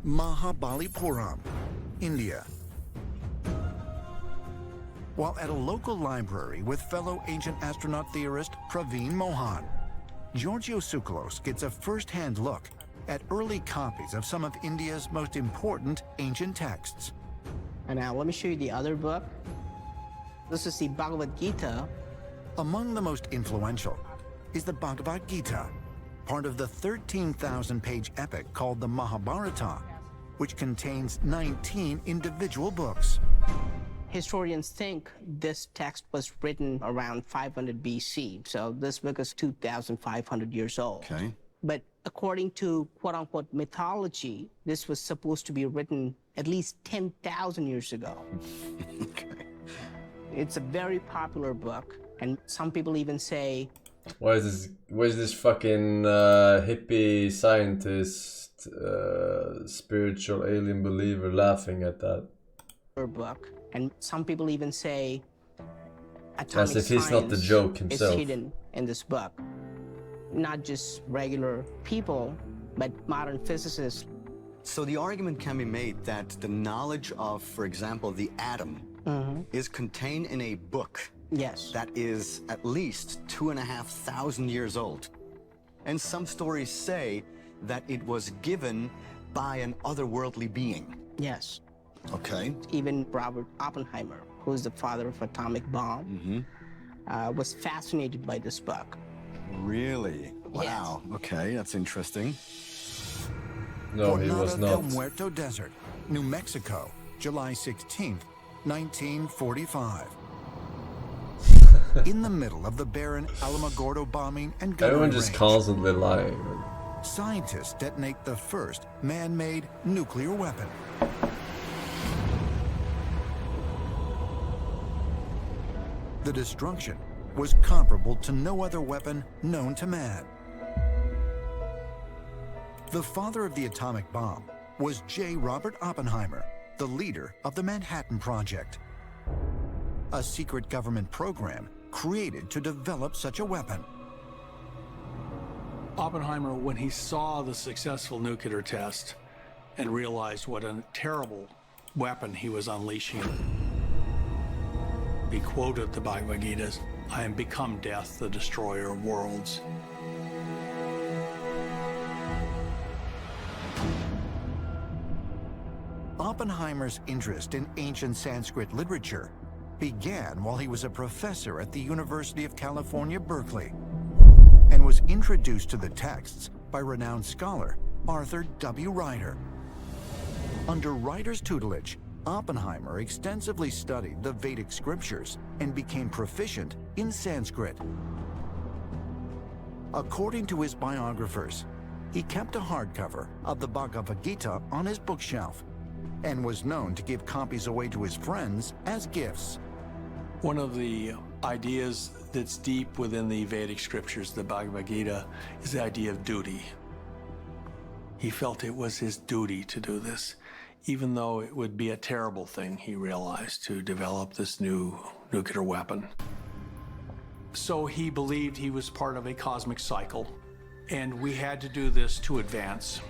Mahabalipuram, India. While at a local library with fellow ancient astronaut theorist Praveen Mohan, Georgios Tsoukalos gets a first-hand look at early copies of some of India's most important ancient texts. And now let me show you the other book. This is the Bhagavad Gita. Among the most influential is the Bhagavad Gita, part of the 13,000-page epic called the Mahabharata, which contains 19 individual books. Historians think this text was written around 500 BC, so this book is 2,500 years old. Okay. But according to quote-unquote mythology, this was supposed to be written at least 10,000 years ago. Okay. It's a very popular book, and some people even say... Why is this fucking hippie scientist, spiritual alien believer laughing at that? ...book, and some people even say... As if he's not the joke himself. ...is hidden in this book. Not just regular people, but modern physicists. So the argument can be made that the knowledge of, for example, the atom is contained in a book. Yes. That is at least 2,500 years old. And some stories say that it was given by an otherworldly being. Yes. Okay. Even Robert Oppenheimer, who is the father of atomic bomb, was fascinated by this book. Really? Wow. Yes. Okay, that's interesting. No, he was Del not. Muerto Desert, New Mexico, July 16th, 1945. In the middle of the barren Alamogordo bombing and gunnery Everyone just range, constantly lying. scientists detonate the first man-made nuclear weapon. The destruction was comparable to no other weapon known to man. The father of the atomic bomb was J. Robert Oppenheimer, the leader of the Manhattan Project, a secret government program created to develop such a weapon. Oppenheimer, when he saw the successful nuclear test and realized what a terrible weapon he was unleashing, he quoted the Bhagavad Gita as, "I am become death, the destroyer of worlds." Oppenheimer's interest in ancient Sanskrit literature began while he was a professor at the University of California, Berkeley, and was introduced to the texts by renowned scholar Arthur W. Ryder. Under Ryder's tutelage, Oppenheimer extensively studied the Vedic scriptures and became proficient in Sanskrit. According to his biographers, he kept a hardcover of the Bhagavad Gita on his bookshelf and was known to give copies away to his friends as gifts. One of the ideas that's deep within the Vedic scriptures, the Bhagavad Gita, is the idea of duty. He felt it was his duty to do this, even though it would be a terrible thing, he realized, to develop this new nuclear weapon. So he believed he was part of a cosmic cycle, and we had to do this to advance.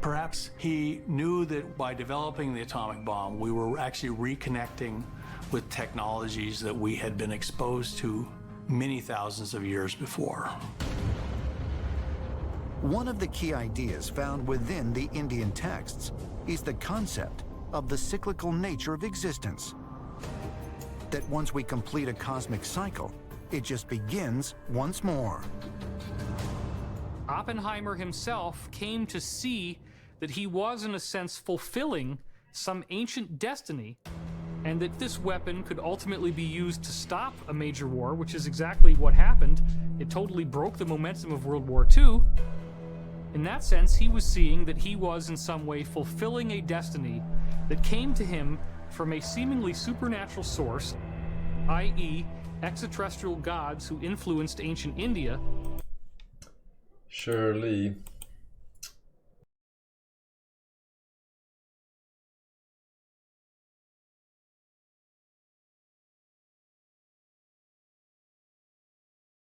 Perhaps he knew that by developing the atomic bomb, we were actually reconnecting with technologies that we had been exposed to many thousands of years before. One of the key ideas found within the Indian texts is the concept of the cyclical nature of existence. That once we complete a cosmic cycle, it just begins once more. Oppenheimer himself came to see that he was, in a sense, fulfilling some ancient destiny, and that this weapon could ultimately be used to stop a major war, which is exactly what happened. It totally broke the momentum of World War II. In that sense, he was seeing that he was in some way fulfilling a destiny that came to him from a seemingly supernatural source, i.e., extraterrestrial gods who influenced ancient India. Surely.